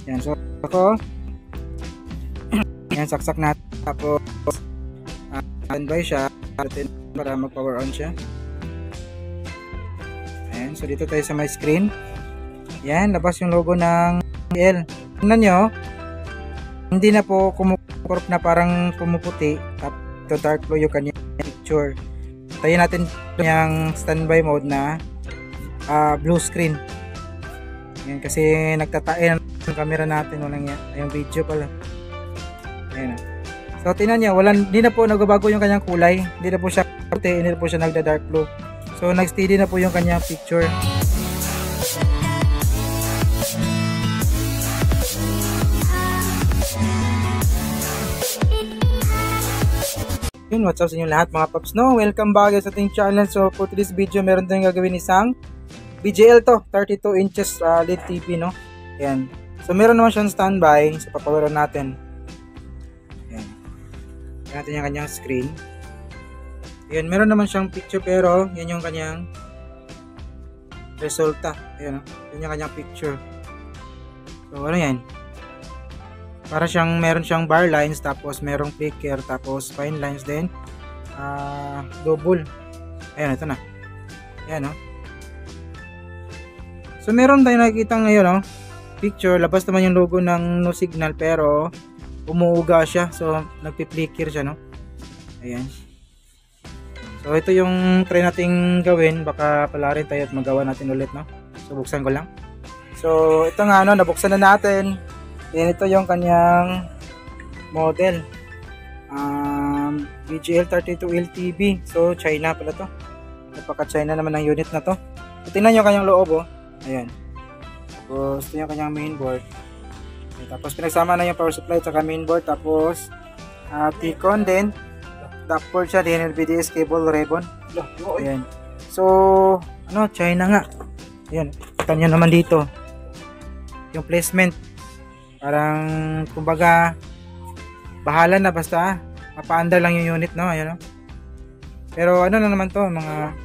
Yan, so ako yan, saksak natin, tapos standby siya para mag power on siya. Ayan, so dito tayo sa my screen. Yan, labas yung logo ng L. Tingnan nyo, hindi na po kumukurp na parang pumuputi, tapos dark blue yung kanyang picture. Tayo natin yung standby mode na blue screen. Yan, kasi nagtatain ang camera natin, walang yung video pala. Ayan. So tingnan niya, hindi na po nagbabago yung kanyang kulay, hindi na po siya puti, hindi na po siya nagda dark blue. So nag-steady na po yung kanyang picture. Yun, what's up sa inyo lahat mga paps, no? Welcome back sa ating channel. So for today's video, meron tayong gagawin isang BJL to, 32 inches LED TV, no? Ayan. So meron naman siyang standby, so papawaran natin. Ayan. Ayan natin yung kanyang screen. Ayan, meron naman siyang picture, pero yan yung kanyang resulta. Ayan, no? Yan yung kanyang picture. So ano yan? Para siyang meron siyang bar lines, tapos merong flicker, tapos fine lines din, double. Ayan, ito na. Ayan, no? So meron tayo nakikita ngayon, no? Picture, labas naman yung logo ng no signal, pero umuuga siya, so nagpi-flicker siya, no? Ayan. So ito yung try nating gawin, baka pala rin tayo at magawa natin ulit, no? So buksan ko lang. So ito nga, no, nabuksan na natin. Yan, ito yung kanyang model, BJL 32 LTB. So China pala to, napaka China naman ng unit na to. So, tingnan nyo kanyang loob, oh. Ayan, tapos ito yung kanyang mainboard. Okay, tapos pinagsama na yung power supply at mainboard, tapos T-con din, duckport siya, din LVDS cable ribbon. Ayan, so ano, China nga. Ayan, kita nyo naman dito yung placement. Parang kumbaga bahala na, basta mapaandar lang yung unit, no? Ayan, no? Pero ano na naman to, mga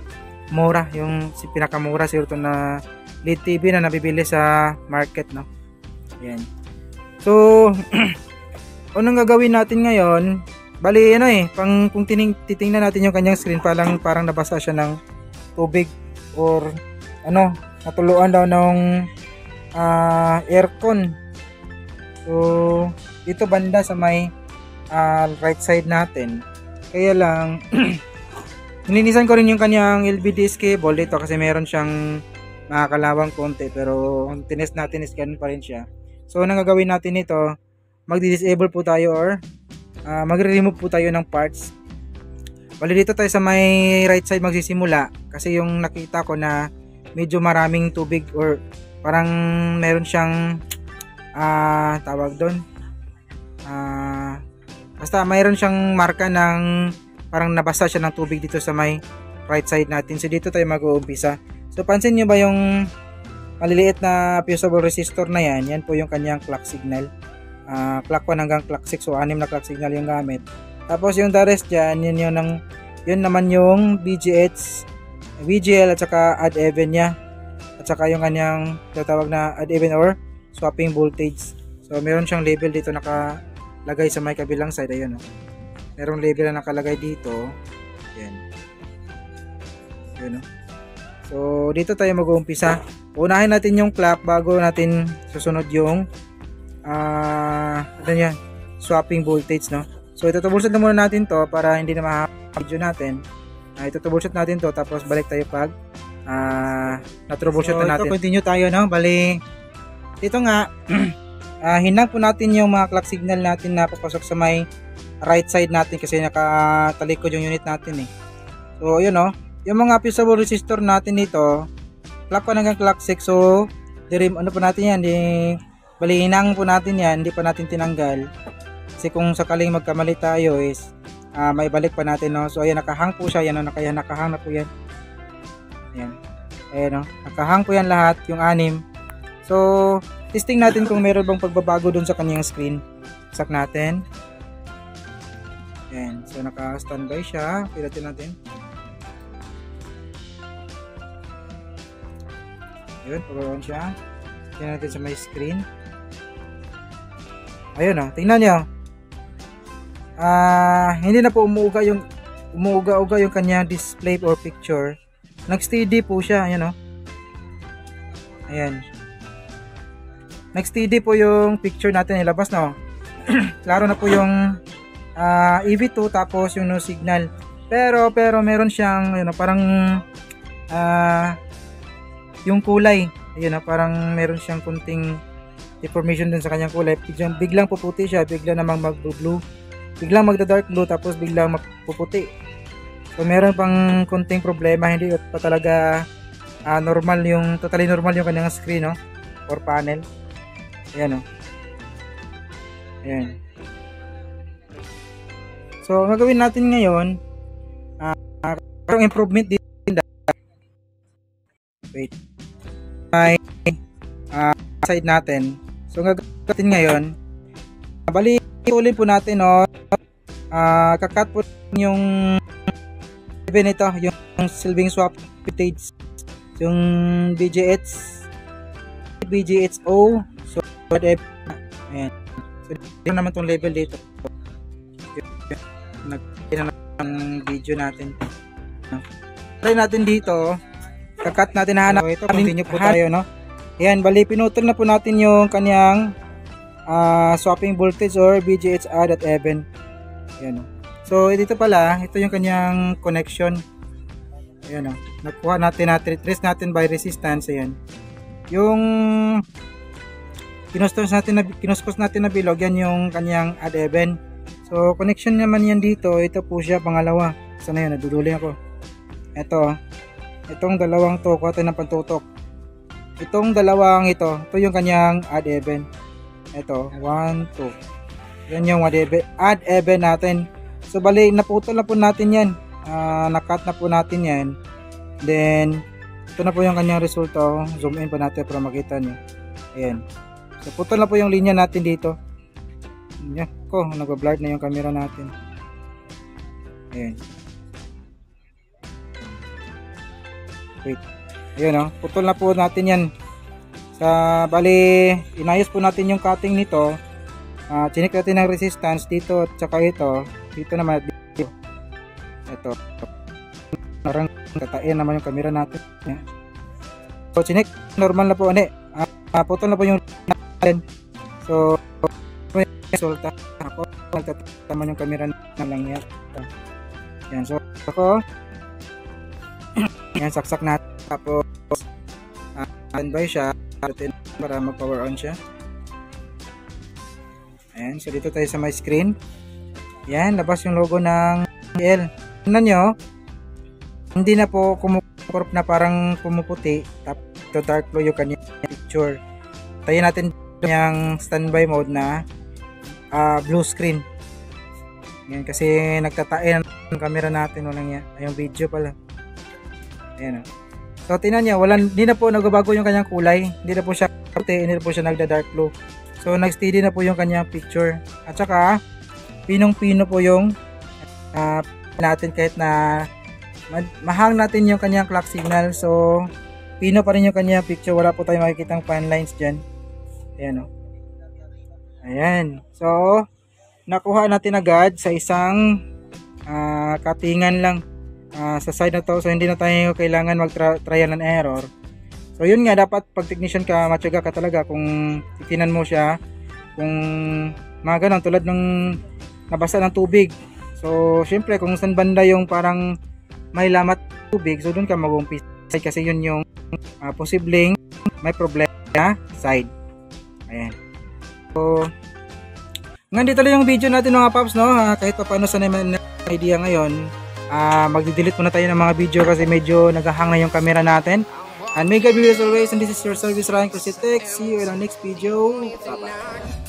mura, yung pinakamura siguro to na LED TV na nabibili sa market, no? Ayan. So unang gagawin natin ngayon, bali ano kung titingnan natin yung kanyang screen, parang nabasa siya ng tubig or ano, natuluan daw ng aircon. So dito banda sa may right side natin, kaya lang nilinisan ko rin yung kanyang LVDS cable dito kasi meron siyang nakakalawang konti, pero tinest natin, scan pa rin siya. So anong gagawin natin ito, magdi-disable po tayo or magre-remove po tayo ng parts. Bali dito tayo sa may right side magsisimula, kasi yung nakita ko na medyo maraming tubig or parang meron siyang tawag doon, basta mayroon siyang marka ng parang nabasa siya ng tubig dito sa may right side natin. So dito tayo mag-uumpisa. So pansin nyo ba yung maliliit na fusible resistor na yan? Yan po yung kanyang clock signal, clock 1 hanggang clock 6, so 6 na clock signal yung gamit. Tapos yung the rest dyan, yun naman yung VGL at saka add even nya, at saka yung kanyang tatawag na add even or swapping voltage. So meron siyang label dito nakalagay sa may kabilang side. Ayun, merong label na nakalagay dito. Ayan. Ayun, so dito tayo mag-uumpisa. Unahin natin yung clock bago natin susunod yung swapping voltage, no? So ito, troubleshoot na muna natin to para hindi na ma-video natin. Ito, troubleshoot natin to, tapos balik tayo pag na-troubleshoot na natin. So ito, continue tayo, no? Bali dito nga, hinang po natin yung mga clock signal natin na papasok sa may right side natin kasi nakatalikod yung unit natin, So yun, yung mga fusible resistor natin dito, clock 1 hanggang clock 6, so ano po natin yan, bali hinang po natin yan, hindi pa natin tinanggal kasi kung sakaling magkamali tayo is may balik pa natin, no? So ayan, nakahang po siya, yan, nakahang na po yan. Ayan, nakahang po yan lahat, yung 6. So testing natin kung meron bang pagbabago dun sa kanyang screen. Sak natin. Ayan, so naka-standby siya. Pilatin natin. Ayun, power on siya. Tingnan natin sa my screen. Ayun oh, tingnan nyo. Hindi na po umuuga-uga yung kanyang display or picture. Nag-steady po siya, ayan oh. Ayan. Nag-steady po yung picture natin ilabas na oh. Klaro na po yung EV2 tapos yung no signal. Pero meron siyang yun, parang yung kulay. Ayun, parang meron siyang kunting deformation dun sa kanyang kulay. Biglang puputi siya, biglang namang mag-blue. Biglang magda-dark blue tapos biglang magpuputi. So meron pang kunting problema, hindi pa talaga totally normal yung kanyang screen, no? Or panel. Ayan, no? Ayan. So, ang gagawin natin ngayon, parang improvement dito. Wait. May side natin. So, ang gagawin natin ngayon, bali, ulit po natin, no? Kakat po yung even ito, yung silbing swap footage, yung BGHO, so whatever. Ayan. So, dito naman itong label dito. Nagpina ng video natin. Try natin dito. Kakat natin na hanap. Ito, continue po tayo, no? Ayan, bali, pinutol na po natin yung kanyang swapping voltage or BGHR.even. Ayan. So, dito pala, ito yung kanyang connection. Ayan, nakuha natin, trace natin by resistance. Ayan. Yung kinuskos natin na bilog, yan yung kanyang add-even. So, connection naman yan dito. Ito po siya, pangalawa. Sana yun, naduduli ako. Itong dalawang to, kuha tayo ng pantutok. Itong dalawang ito yung kanyang add-even. Ito, 1, 2. Yan yung add-even natin. So, bali, naputol na po natin yan. Nakat na po natin yan. Then, ito na po yung kanyang resulta. Zoom in pa natin para makita nyo. Ayan. So, putol na po yung linya natin dito. Ayan. Nag-blurred na yung camera natin. Ayan. Wait. Ayan, putol na po natin yan. Bali, inayos po natin yung cutting nito. Chinik natin ng resistance dito at saka ito. Dito naman dito. Ito. Parang tatain naman yung camera natin. Ayan. So, chinik. Normal na po. Putol na po yung natin. So, resulta. Ako, nagtataman yung camera na lang yan. Yan. So, ako, yan, saksak natin. Tapos, standby siya para mag-power on siya. Ayan. So, dito tayo sa my screen. Yan. Labas yung logo ng L. Tignan nyo. Hindi na po kumukurp na parang pumuputi. Tapos, dark blue yung kanyang picture. Tayo natin yung standby mode na blue screen. Yan. Kasi nagtatain ang camera natin. Walang yan. Yung video pala. Ayan. So, tingnan niya, hindi na po nagbabago yung kanyang kulay. Hindi na po siya puti, hindi na po siya nagda-dark blue. So, nag-steady na po yung kanyang picture. At saka, pinong-pino po yung natin kahit na mahang natin yung kanyang clock signal. So, pino pa rin yung kanyang picture. Wala po tayong makikitang fine lines dyan. Ayan, Ayan. So, nakuha natin agad sa isang cuttingan lang. Sa side na to, so hindi na tayo kailangan mag-trial and error. So yun nga, dapat pag technician ka, matyaga ka talaga kung titinan mo siya, kung mga ganun, tulad ng nabasa ng tubig. So syempre kung saan banda yung parang may lamat tubig, so dun ka mag-umpisa kasi yun yung posibleng may problema side. Ayan. So nandito lang yung video natin mga paps, no? Kahit pa paano sa naman idea ngayon, magdi-delete muna tayo ng mga video kasi medyo naghahang na yung camera natin. And may God be with us always, and this is your service Ryan Crucitec. See you in our next video. Bye bye.